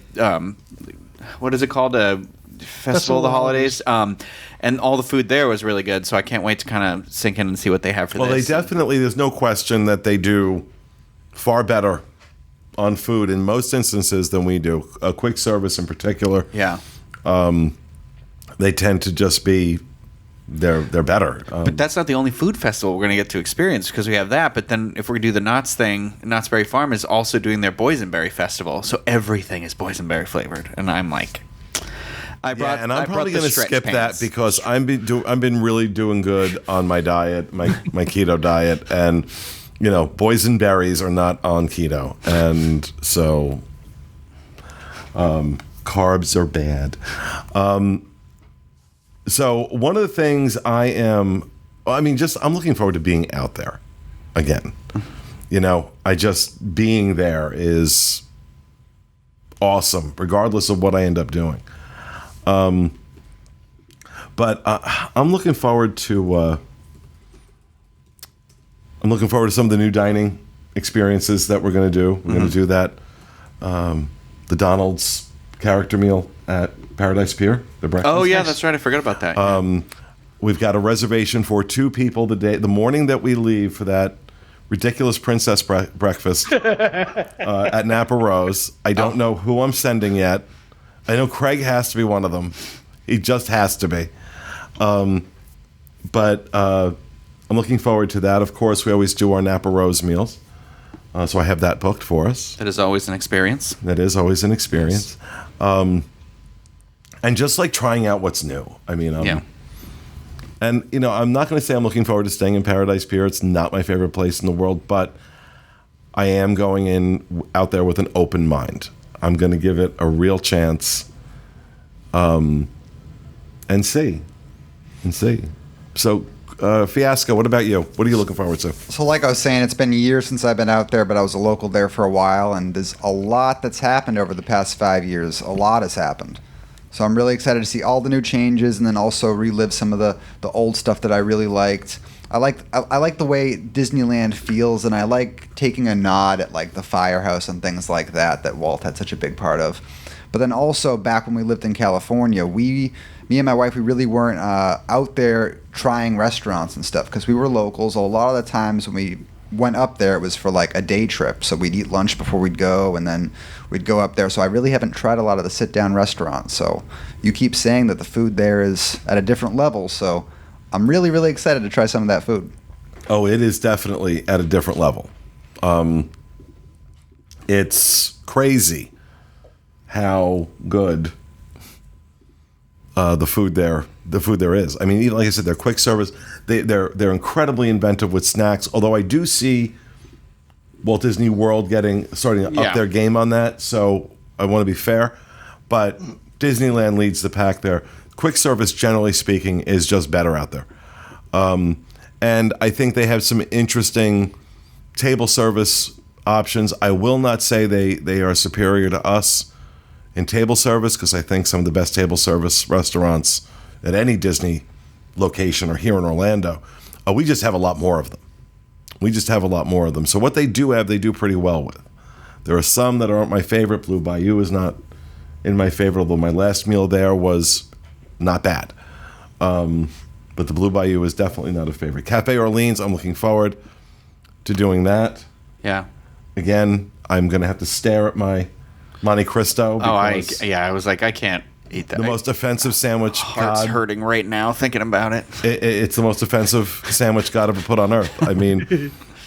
What is it called? A Festival of the Holidays. And all the food there was really good. So I can't wait to kind of sink in and see what they have for this. Well, they definitely. There's no question that they do far better on food in most instances than we do. Quick service in particular. Yeah. They tend to just be. They're better. But that's not the only food festival we're going to get to experience because we have that. But then if we do the Knott's thing, Knott's Berry Farm is also doing their boysenberry festival. So everything is boysenberry flavored. And I'm like, I'm probably going to skip that because I've been really doing good on my diet, my keto diet. And, boysenberries are not on keto. And so carbs are bad. So one of the things I'm looking forward to being out there again. Being there is awesome, regardless of what I end up doing. But I'm looking forward to some of the new dining experiences that we're going to do. We're going to do that. The Donald's character meal at Paradise Pier. The breakfast. Oh yeah, that's right. I forgot about that. We've got a reservation for 2 people the morning that we leave for that ridiculous princess breakfast at Napa Rose. I don't know who I'm sending yet. I know Craig has to be one of them. He just has to be. But I'm looking forward to that. Of course, we always do our Napa Rose meals. So I have that booked for us. That is always an experience. That is always an experience. And just like trying out what's new. I mean, And, I'm not going to say I'm looking forward to staying in Paradise Pier. It's not my favorite place in the world, but I am going out there with an open mind. I'm going to give it a real chance and see. So, Fiasco, what about you? What are you looking forward to? So like I was saying, it's been years since I've been out there, but I was a local there for a while, and there's a lot that's happened over the past 5 years. A lot has happened. So I'm really excited to see all the new changes and then also relive some of the old stuff that I really liked. I like the way Disneyland feels, and I like taking a nod at like the firehouse and things like that Walt had such a big part of. But then also back when we lived in California, me and my wife, we really weren't out there trying restaurants and stuff because we were locals. A lot of the times when we went up there, it was for like a day trip. So we'd eat lunch before we'd go, and then we'd go up there. So I really haven't tried a lot of the sit-down restaurants. So you keep saying that the food there is at a different level. So I'm really, really excited to try some of that food. Oh, it is definitely at a different level. It's crazy how good the food there is. I mean, like I said, they're quick service. They're incredibly inventive with snacks. Although I do see Walt Disney World starting to up their game on that. So I want to be fair, but Disneyland leads the pack there. Quick service, generally speaking, is just better out there. And I think they have some interesting table service options. I will not say they are superior to us in table service, because I think some of the best table service restaurants at any Disney location are here in Orlando. We just have a lot more of them. So what they do have, they do pretty well with. There are some that aren't my favorite. Blue Bayou is not in my favorite, although my last meal there was not bad. But the Blue Bayou is definitely not a favorite. Cafe Orleans, I'm looking forward to doing that. Yeah. Again, I'm going to have to stare at my Monte Cristo. I was like, I can't eat that. The most offensive sandwich Heart's God. hurting right now thinking about it. It's the most offensive sandwich God ever put on earth. I mean,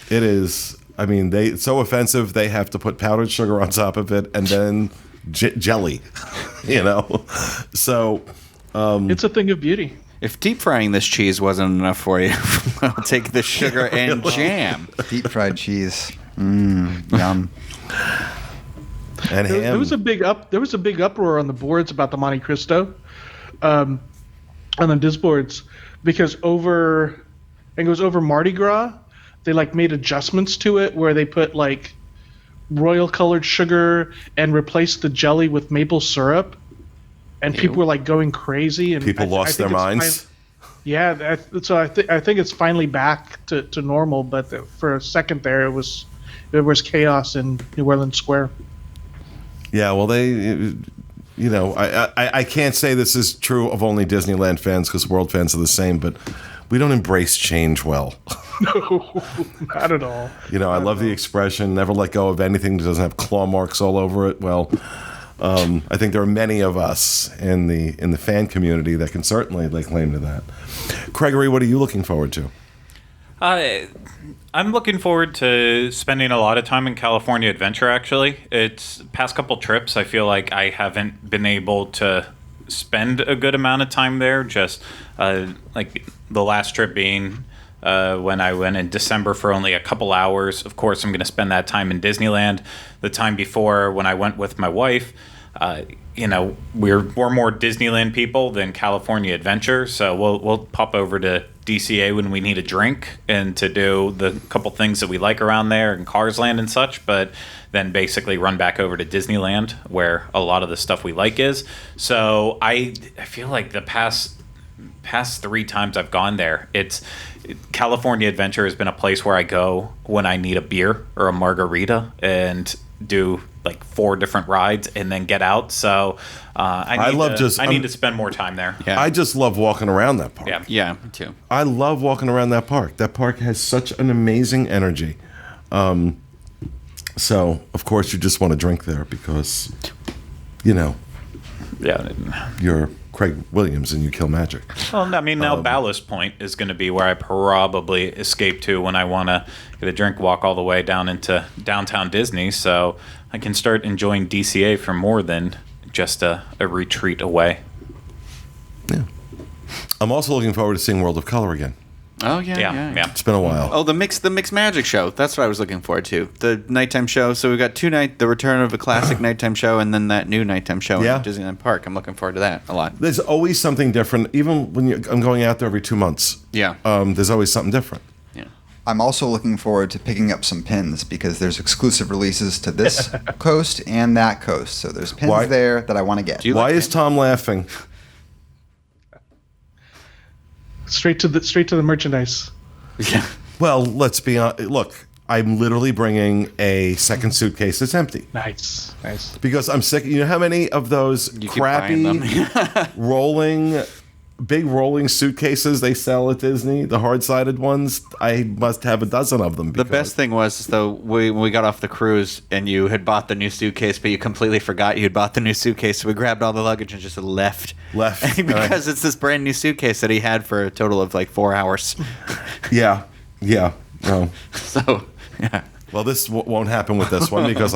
it is. I mean, it's so offensive they have to put powdered sugar on top of it and then jelly. So it's a thing of beauty. If deep frying this cheese wasn't enough for you, I'll take the sugar and jam. Deep fried cheese. Yum. And ham. There was a big uproar on the boards about the Monte Cristo, on the Diz boards, because I think it was over Mardi Gras, they like made adjustments to it where they put like royal colored sugar and replaced the jelly with maple syrup, and people were like going crazy, and people lost their minds. So I think it's finally back to normal, but for a second there it was chaos in New Orleans Square. Yeah, well, I can't say this is true of only Disneyland fans, because World fans are the same, but we don't embrace change well. No, not at all. I love the expression, never let go of anything that doesn't have claw marks all over it. Well, I think there are many of us in the fan community that can certainly lay claim to that. Gregory, what are you looking forward to? I'm looking forward to spending a lot of time in California Adventure, actually. It's past couple trips, I feel like I haven't been able to spend a good amount of time there. Just like the last trip being when I went in December for only a couple hours. Of course, I'm going to spend that time in Disneyland. The time before, when I went with my wife, we're more Disneyland people than California Adventure, so we'll pop over to DCA when we need a drink and to do the couple things that we like around there and Cars Land and such, but then basically run back over to Disneyland where a lot of the stuff we like is. So I feel like the past past 3 times I've gone there, California Adventure has been a place where I go when I need a beer or a margarita and do like 4 different rides and then get out. So I need to spend more time there. Yeah. I just love walking around that park. Yeah, me too. I love walking around that park. That park has such an amazing energy. So, of course, you just want to drink there because, Yeah. you're Craig Williams and you kill magic. Well, I mean, now Ballast Point is going to be where I probably escape to when I want to get a drink, walk all the way down into downtown Disney, so I can start enjoying DCA for more than just a retreat away. Yeah. I'm also looking forward to seeing World of Color again. Oh yeah. It's been a while. Oh, the mixed magic show. That's what I was looking forward to. The nighttime show. So we got the return of a classic nighttime show, and then that new nighttime show Yeah. in Disneyland Park. I'm looking forward to that a lot. There's always something different. Even when I'm going out there every 2 months. Yeah. There's always something different. Yeah. I'm also looking forward to picking up some pins because there's exclusive releases to this coast and that coast. So there's pins Why- there that I want to get. Do you Why like is Tom laughing? Straight to the merchandise. Yeah. Well, let's be honest. Look, I'm literally bringing a second suitcase that's empty Nice. because I'm sick. You know how many of those You keep buying crappy them. big rolling suitcases they sell at Disney, the hard-sided ones? I must have a dozen of them. The best thing was, though, when we got off the cruise and you had bought the new suitcase, but you completely forgot you had bought the new suitcase, so we grabbed all the luggage and just left. Because it's this brand new suitcase that he had for a total of like 4 hours. Yeah. No. So, yeah. Well, this won't happen with this one because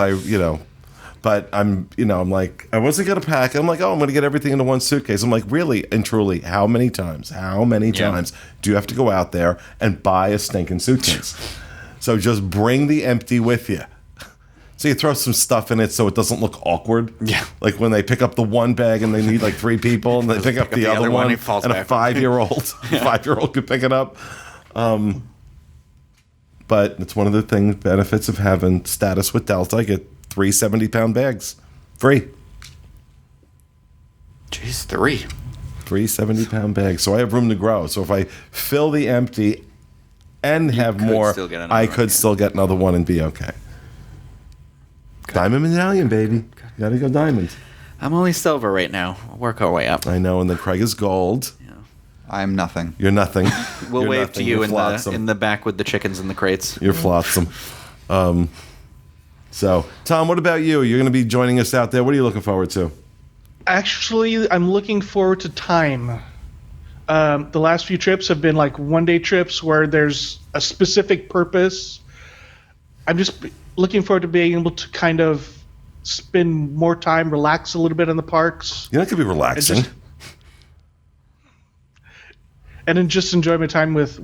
but I'm like, I wasn't going to pack. I'm like, I'm going to get everything into one suitcase. I'm like, really and truly, how many times do you have to go out there and buy a stinking suitcase? So just bring the empty with you. So you throw some stuff in it so it doesn't look awkward. Yeah. Like when they pick up the one bag and they need like 3 people and they pick up the other one it falls and a back. 5-year-old could pick it up. But it's one of the benefits of having status with Delta. I get 3 70-pound bags. Free. Jeez, 3. 3 70-pound bags. So I have room to grow. So if I fill the empty and have could more, still get another I one, could yeah. still get another one and be okay. Diamond medallion, baby. You gotta go diamond. I'm only silver right now. We'll work our way up. I know, and then Craig is gold. I'm nothing. You're nothing. We'll You're wave nothing. to you You're in flotsam. the back with the chickens in the crates. You're flotsam. So, Tom, what about you? You're going to be joining us out there. What are you looking forward to? Actually, I'm looking forward to time. The last few trips have been like one-day trips where there's a specific purpose. I'm just looking forward to being able to kind of spend more time, relax a little bit in the parks, You know, it could be relaxing. and then just enjoy my time with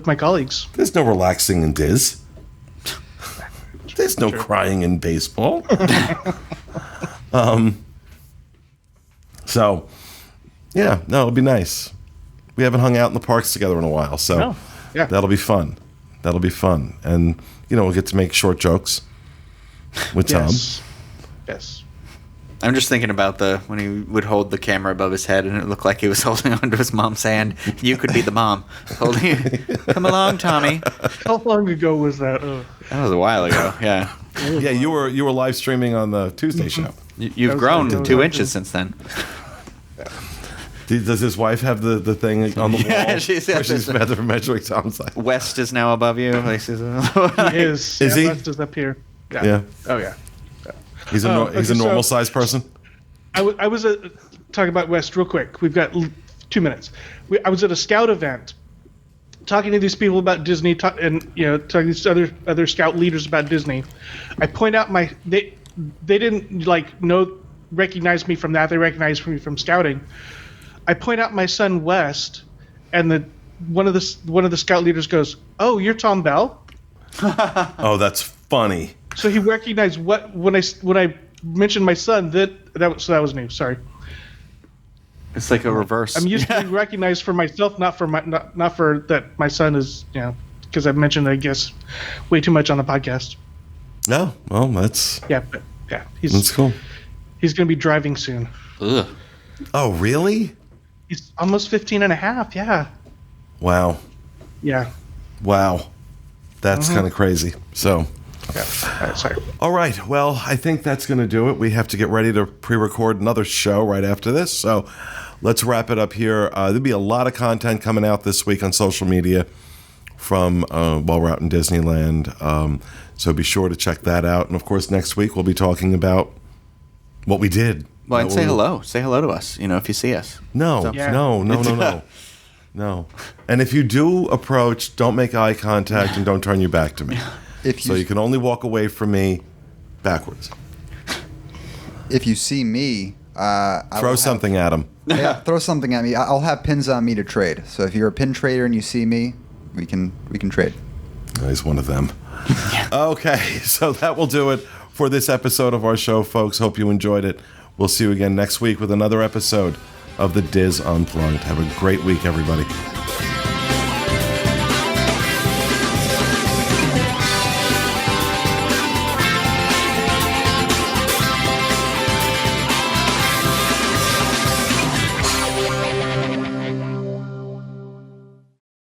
my colleagues. There's no relaxing in Diz. There's no crying in baseball. So, yeah, no, it'll be nice. We haven't hung out in the parks together in a while, so No, yeah. that'll be fun. And, we'll get to make short jokes with Tom. Yes. I'm just thinking about when he would hold the camera above his head and it looked like he was holding onto his mom's hand. You could be the mom. Come along, Tommy. How long ago was that? Oh. That was a while ago, yeah. Yeah, you were live streaming on the Tuesday show. You've That grown was 2 like- inches since then. Does his wife have the thing on the wall Yeah, she's where got she's this- measuring Tom's height? West is now above you. Like, He is. Is he? West is up here. Yeah. Oh, yeah. He's a okay, he's a so- normal sized person. I was talking about West real quick. We've got 2 minutes. I was at a scout event, talking to these people about Disney, and talking to these other scout leaders about Disney. I point out they didn't recognize me from that. They recognized me from scouting. I point out my son West, and one of the scout leaders goes, "Oh, you're Tom Bell." Oh, that's funny. So he recognized when I mentioned my son that was new. Sorry. It's like a reverse. I'm used to being recognized for myself, not for that my son is, because I've mentioned, I guess, way too much on the podcast. No, well, that's Yeah, cool. he's going to be driving soon. Ugh. Oh, really? He's almost 15 and a half. Yeah. Wow. Yeah. Wow. That's kind of crazy. So, Yeah. Sorry. all right. Well, I think that's going to do it. We have to get ready to pre-record another show right after this. So let's wrap it up here. There'll be a lot of content coming out this week on social media from while we're out in Disneyland. So be sure to check that out. And, of course, next week we'll be talking about what we did. Well, and say hello. Say hello to us, if you see us. No, Yeah. no. No. And if you do approach, don't make eye contact and don't turn your back to me. So you can only walk away from me backwards. If you see me, Throw something at him. Yeah, throw something at me. I'll have pins on me to trade. So if you're a pin trader and you see me, we can trade. He's one of them. Okay, so that will do it for this episode of our show, folks. Hope you enjoyed it. We'll see you again next week with another episode of the Diz Unplugged. Have a great week, everybody.